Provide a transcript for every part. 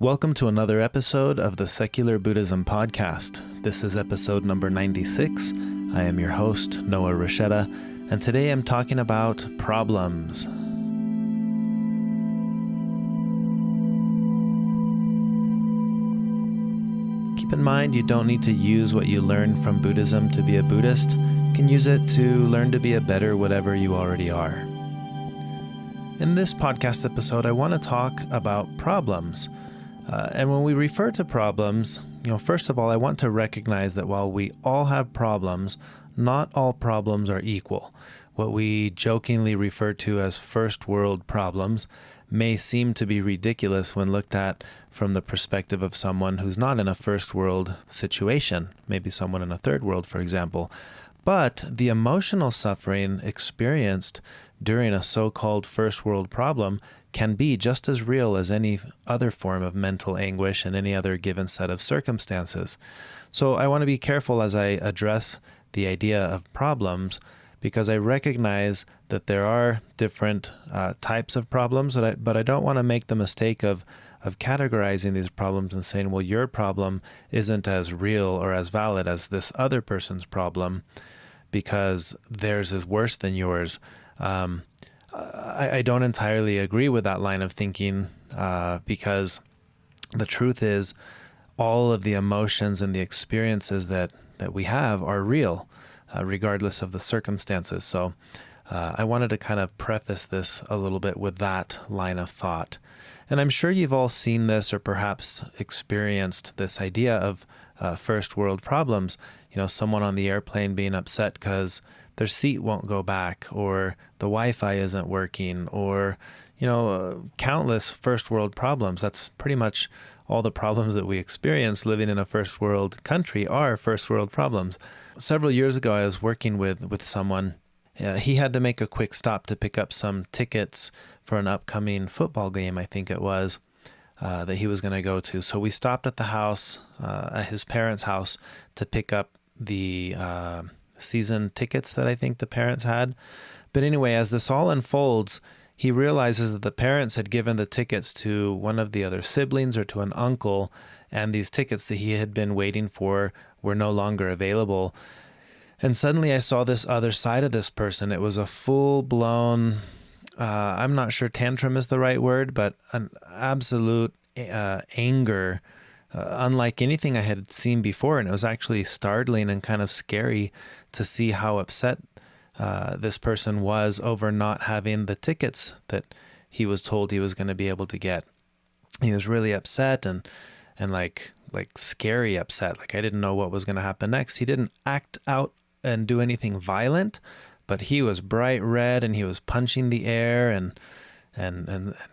Welcome to another episode of the Secular Buddhism Podcast. This is episode number 96. I am your host, Noah Rasheta, and today I'm talking about problems. Keep in mind, you don't need to use what you learned from Buddhism to be a Buddhist. You can use it to learn to be a better whatever you already are. In this podcast episode, I want to talk about problems. And when we refer to problems, first of all, I want to recognize that while we all have problems, not all problems are equal. What we jokingly refer to as first world problems may seem to be ridiculous when looked at from the perspective of someone who's not in a first world situation, maybe someone in a third world, for example. But the emotional suffering experienced during a so-called first world problem can be just as real as any other form of mental anguish in any other given set of circumstances. So I want to be careful as I address the idea of problems, because I recognize that there are different types of problems, but I don't want to make the mistake of categorizing these problems and saying, well, your problem isn't as real or as valid as this other person's problem because theirs is worse than yours. I don't entirely agree with that line of thinking because the truth is all of the emotions and the experiences that we have are real, regardless of the circumstances. So I wanted to kind of preface this a little bit with that line of thought. And I'm sure you've all seen this or perhaps experienced this idea of first world problems. Someone on the airplane being upset because their seat won't go back, or the Wi-Fi isn't working, or, countless first world problems. That's pretty much all the problems that we experience living in a first world country are first world problems. Several years ago, I was working with someone. He had to make a quick stop to pick up some tickets for an upcoming football game, I think it was, that he was going to go to. So we stopped at the house, at his parents' house, to pick up the season tickets that I think the parents had. But anyway, as this all unfolds, he realizes that the parents had given the tickets to one of the other siblings or to an uncle, and these tickets that he had been waiting for were no longer available. And suddenly I saw this other side of this person. It was a full-blown, I'm not sure tantrum is the right word, but an absolute anger, unlike anything I had seen before. And it was actually startling and kind of scary to see how upset this person was over not having the tickets that he was told he was going to be able to get. He was really upset and like scary upset. Like I didn't know what was going to happen next. He didn't act out and do anything violent, but he was bright red and he was punching the air and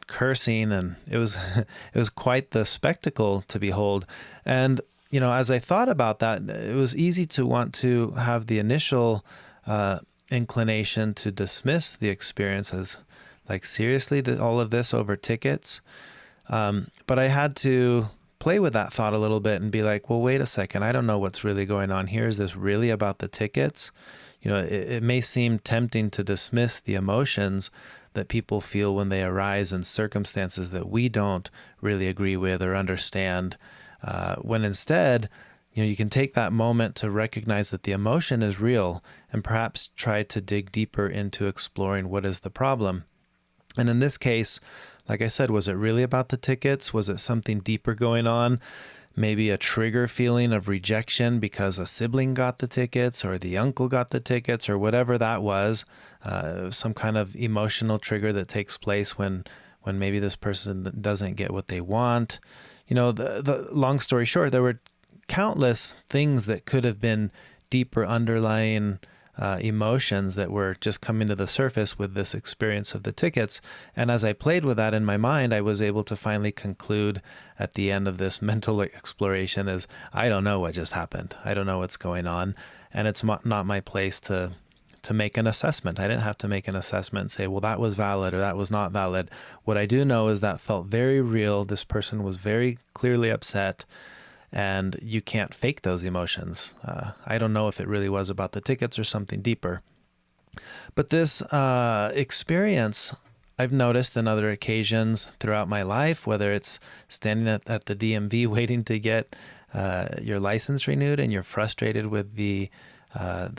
cursing, and it was it was quite the spectacle to behold. And as I thought about that, it was easy to want to have the initial inclination to dismiss the experience as like, seriously, all of this over tickets. But I had to play with that thought a little bit and be like, well, wait a second, I don't know what's really going on here. Is this really about the tickets? It may seem tempting to dismiss the emotions that people feel when they arise in circumstances that we don't really agree with or understand, when instead, you can take that moment to recognize that the emotion is real and perhaps try to dig deeper into exploring what is the problem. And in this case, like I said, was it really about the tickets? Was it something deeper going on? Maybe a trigger feeling of rejection because a sibling got the tickets or the uncle got the tickets or whatever that was, some kind of emotional trigger that takes place when maybe this person doesn't get what they want. The long story short, there were countless things that could have been deeper underlying emotions that were just coming to the surface with this experience of the tickets. And as I played with that in my mind, I was able to finally conclude at the end of this mental exploration is, I don't know what just happened. I don't know what's going on. And it's not my place to make an assessment. I didn't have to make an assessment and say, well, that was valid or that was not valid. What I do know is that felt very real. This person was very clearly upset. And you can't fake those emotions. I don't know if it really was about the tickets or something deeper. But this experience I've noticed on other occasions throughout my life, whether it's standing at the DMV waiting to get your license renewed, and you're frustrated with the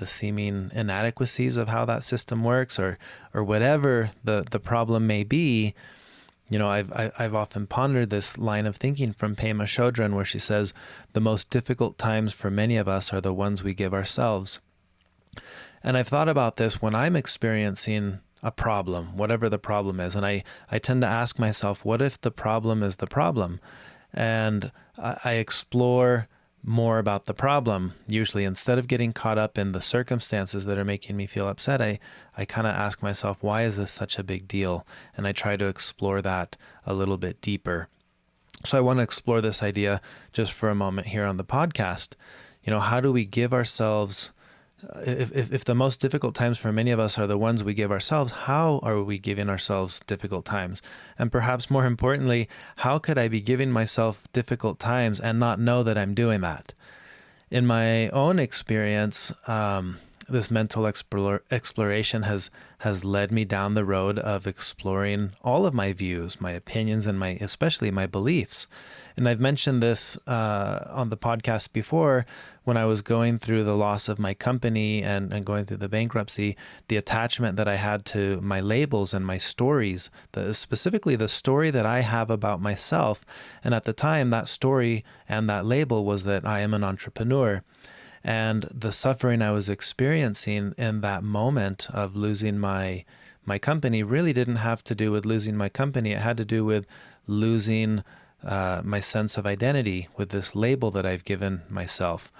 seeming inadequacies of how that system works, or whatever the problem may be. I've often pondered this line of thinking from Pema Chodron, where she says, the most difficult times for many of us are the ones we give ourselves. And I've thought about this when I'm experiencing a problem, whatever the problem is. And I tend to ask myself, what if the problem is the problem? And I explore more about the problem. Usually, instead of getting caught up in the circumstances that are making me feel upset, I kind of ask myself, why is this such a big deal? And I try to explore that a little bit deeper. So I want to explore this idea just for a moment here on the podcast. How do we give ourselves, if the most difficult times for many of us are the ones we give ourselves, how are we giving ourselves difficult times? And perhaps more importantly, how could I be giving myself difficult times and not know that I'm doing that? In my own experience, this mental exploration has led me down the road of exploring all of my views, my opinions, and especially my beliefs. And I've mentioned this on the podcast before. When I was going through the loss of my company and going through the bankruptcy, the attachment that I had to my labels and my stories, specifically the story that I have about myself. And at the time, that story and that label was that I am an entrepreneur. And the suffering I was experiencing in that moment of losing my company really didn't have to do with losing my company. It had to do with losing my sense of identity with this label that I've given myself.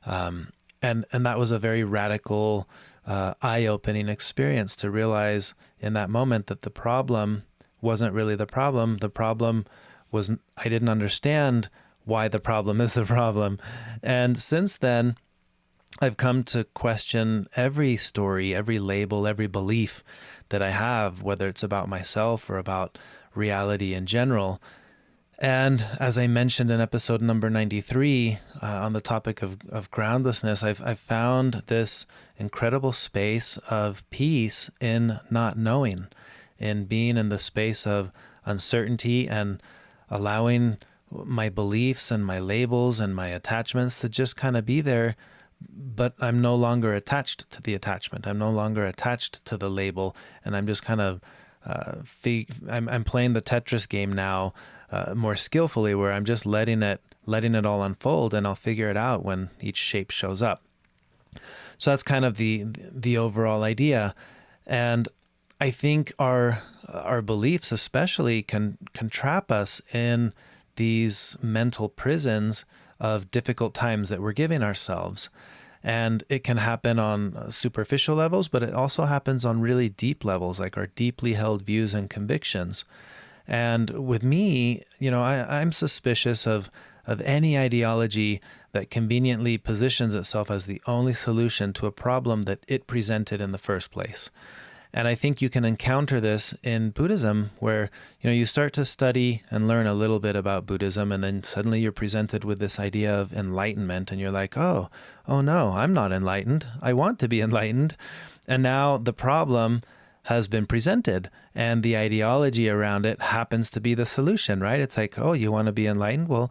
And that was a very radical, eye-opening experience to realize in that moment that the problem wasn't really the problem. The problem was I didn't understand why the problem is the problem. And since then, I've come to question every story, every label, every belief that I have, whether it's about myself or about reality in general. And as I mentioned in episode number 93, on the topic of groundlessness, I've found this incredible space of peace in not knowing, in being in the space of uncertainty and allowing my beliefs and my labels and my attachments to just kind of be there, but I'm no longer attached to the attachment. I'm no longer attached to the label, and I'm just kind of I'm playing the Tetris game now more skillfully, where I'm just letting it all unfold, and I'll figure it out when each shape shows up. So that's kind of the overall idea, and I think our beliefs especially can trap us in these mental prisons of difficult times that we're giving ourselves. And it can happen on superficial levels, but it also happens on really deep levels, like our deeply held views and convictions. And with me, I'm suspicious of any ideology that conveniently positions itself as the only solution to a problem that it presented in the first place. And I think you can encounter this in Buddhism, where you start to study and learn a little bit about Buddhism, and then suddenly you're presented with this idea of enlightenment, and you're like, oh no, I'm not enlightened. I want to be enlightened. And now the problem has been presented, and the ideology around it happens to be the solution, right? It's like, oh, you want to be enlightened? Well,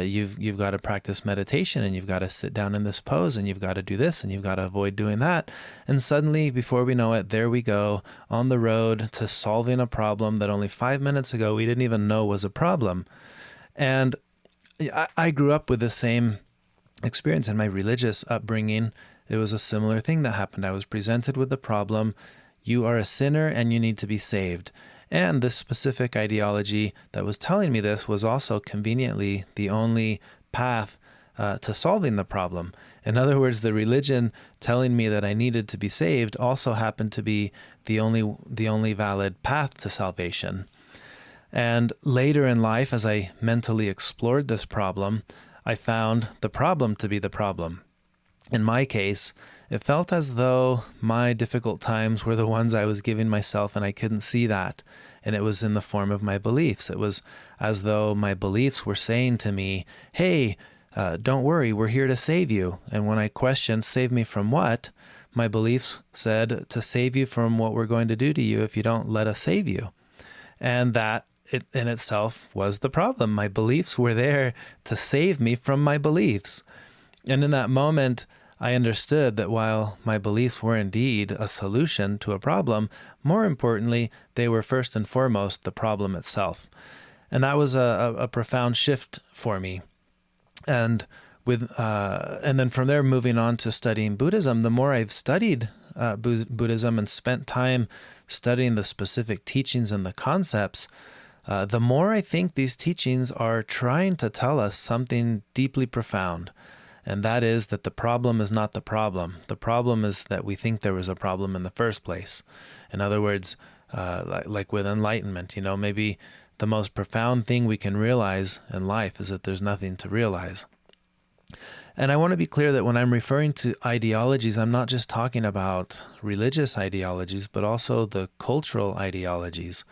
you've got to practice meditation, and you've got to sit down in this pose, and you've got to do this, and you've got to avoid doing that. And suddenly, before we know it, there we go on the road to solving a problem that only 5 minutes ago we didn't even know was a problem. And I grew up with the same experience in my religious upbringing. It was a similar thing that happened. I was presented with the problem. You are a sinner and you need to be saved. And this specific ideology that was telling me this was also conveniently the only path to solving the problem. In other words, the religion telling me that I needed to be saved also happened to be the only valid path to salvation. And later in life, as I mentally explored this problem, I found the problem to be the problem. In my case, it felt as though my difficult times were the ones I was giving myself, and I couldn't see that. And it was in the form of my beliefs. It was as though my beliefs were saying to me, hey, don't worry, we're here to save you. And when I questioned, save me from what? my beliefs said to save you from what we're going to do to you if you don't let us save you. And that it in itself was the problem. My beliefs were there to save me from my beliefs. And in that moment, I understood that while my beliefs were indeed a solution to a problem, more importantly, they were first and foremost the problem itself. And that was a profound shift for me. And then from there, moving on to studying Buddhism, the more I've studied Buddhism and spent time studying the specific teachings and the concepts, the more I think these teachings are trying to tell us something deeply profound. And that is that the problem is not the problem. The problem is that we think there was a problem in the first place. In other words, like with enlightenment, maybe the most profound thing we can realize in life is that there's nothing to realize. And I want to be clear that when I'm referring to ideologies, I'm not just talking about religious ideologies, but also the cultural ideologies.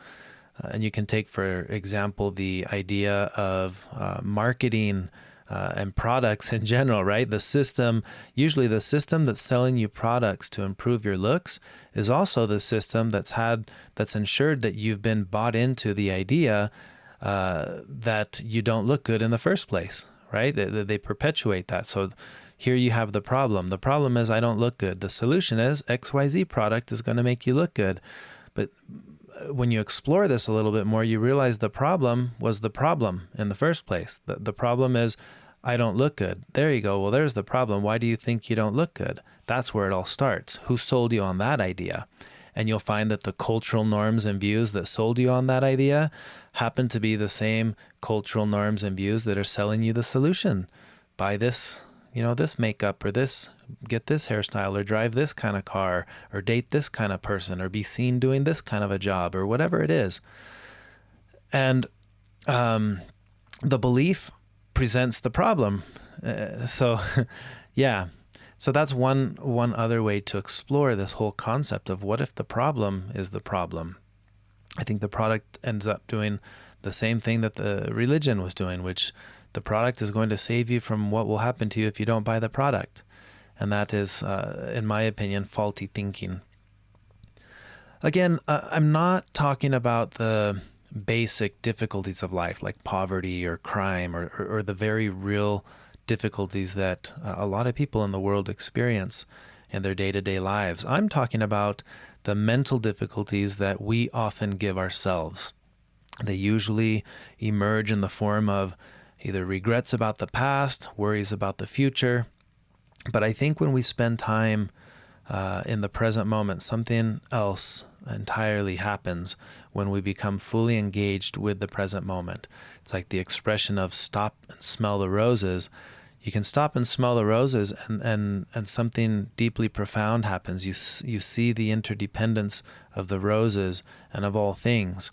And you can take, for example, the idea of marketing and products in general, right? Usually the system that's selling you products to improve your looks is also the system that's ensured that you've been bought into the idea that you don't look good in the first place, right? They perpetuate that. So here you have the problem. The problem is I don't look good. The solution is XYZ product is going to make you look good. But when you explore this a little bit more, you realize the problem was the problem in the first place. The problem is I don't look good. There you go. Well, there's the problem. Why do you think you don't look good? That's where it all starts. Who sold you on that idea? And you'll find that the cultural norms and views that sold you on that idea happen to be the same cultural norms and views that are selling you the solution. Buy this, this makeup, or get this hairstyle, or drive this kind of car, or date this kind of person, or be seen doing this kind of a job, or whatever it is. And the belief presents the problem. So that's one other way to explore this whole concept of what if the problem is the problem. I think the product ends up doing the same thing that the religion was doing, which the product is going to save you from what will happen to you if you don't buy the product. And that is, in my opinion, faulty thinking. Again, I'm not talking about the basic difficulties of life, like poverty or crime or the very real difficulties that a lot of people in the world experience in their day-to-day lives. I'm talking about the mental difficulties that we often give ourselves. They usually emerge in the form of either regrets about the past, worries about the future. But I think when we spend time in the present moment, something else entirely happens when we become fully engaged with the present moment. It's like the expression of stop and smell the roses. You can stop and smell the roses and something deeply profound happens. You see the interdependence of the roses and of all things.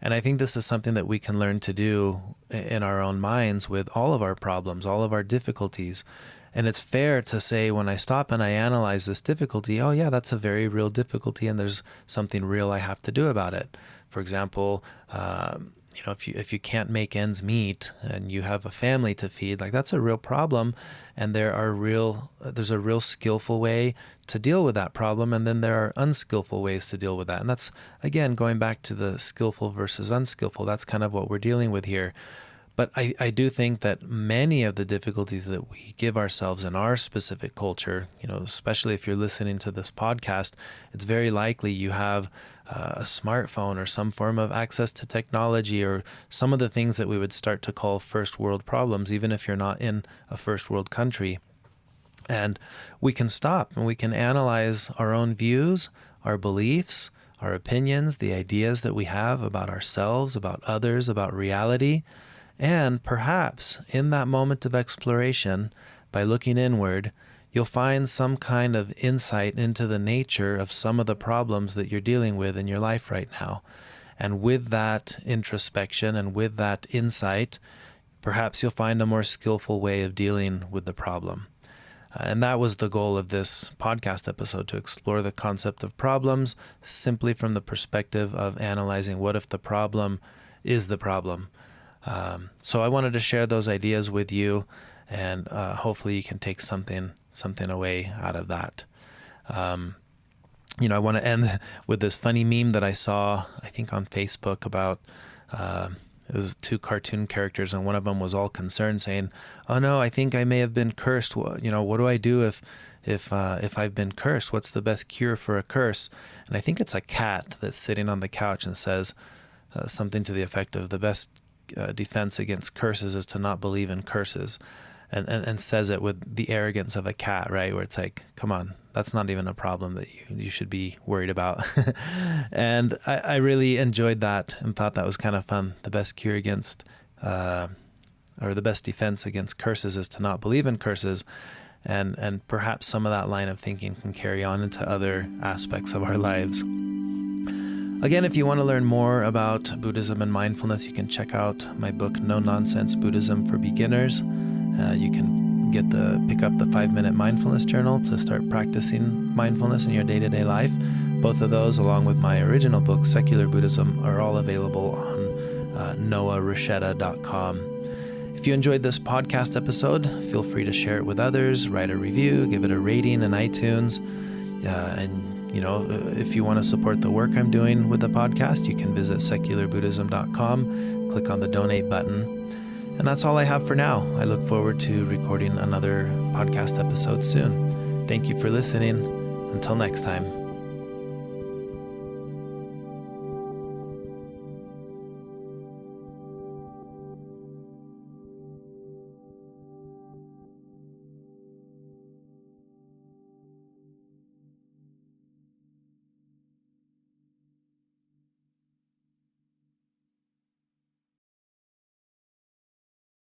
And I think this is something that we can learn to do in our own minds with all of our problems, all of our difficulties. And it's fair to say when I stop and I analyze this difficulty, oh yeah, that's a very real difficulty and there's something real I have to do about it. For example, if you can't make ends meet and you have a family to feed, like that's a real problem. And there's a real skillful way to deal with that problem. And then there are unskillful ways to deal with that. And that's, again, going back to the skillful versus unskillful. That's kind of what we're dealing with here. But I do think that many of the difficulties that we give ourselves in our specific culture, especially if you're listening to this podcast, it's very likely you have a smartphone or some form of access to technology or some of the things that we would start to call first world problems, even if you're not in a first world country. And we can stop and we can analyze our own views, our beliefs, our opinions, the ideas that we have about ourselves, about others, about reality. And perhaps in that moment of exploration, by looking inward, you'll find some kind of insight into the nature of some of the problems that you're dealing with in your life right now. And with that introspection and with that insight, perhaps you'll find a more skillful way of dealing with the problem. And that was the goal of this podcast episode, to explore the concept of problems simply from the perspective of analyzing what if the problem is the problem. So I wanted to share those ideas with you, and hopefully you can take something away out of that. I want to end with this funny meme that I saw, I think on Facebook, about it was two cartoon characters, and one of them was all concerned, saying, "Oh no, I think I may have been cursed. What do I do if I've been cursed? What's the best cure for a curse?" And I think it's a cat that's sitting on the couch and says something to the effect of, "The best defense against curses is to not believe in curses," and says it with the arrogance of a cat, right? Where it's like, come on, that's not even a problem that you should be worried about. And I really enjoyed that and thought that was kind of fun. The best cure against, or the best defense against curses is to not believe in curses. And perhaps some of that line of thinking can carry on into other aspects of our lives. Again, if you want to learn more about Buddhism and mindfulness, you can check out my book, No Nonsense Buddhism for Beginners. You can pick up the 5-minute mindfulness journal to start practicing mindfulness in your day-to-day life. Both of those, along with my original book, Secular Buddhism, are all available on noahrushetta.com. If you enjoyed this podcast episode, feel free to share it with others, write a review, give it a rating in iTunes. If you want to support the work I'm doing with the podcast, you can visit secularbuddhism.com, click on the donate button. And that's all I have for now. I look forward to recording another podcast episode soon. Thank you for listening. Until next time.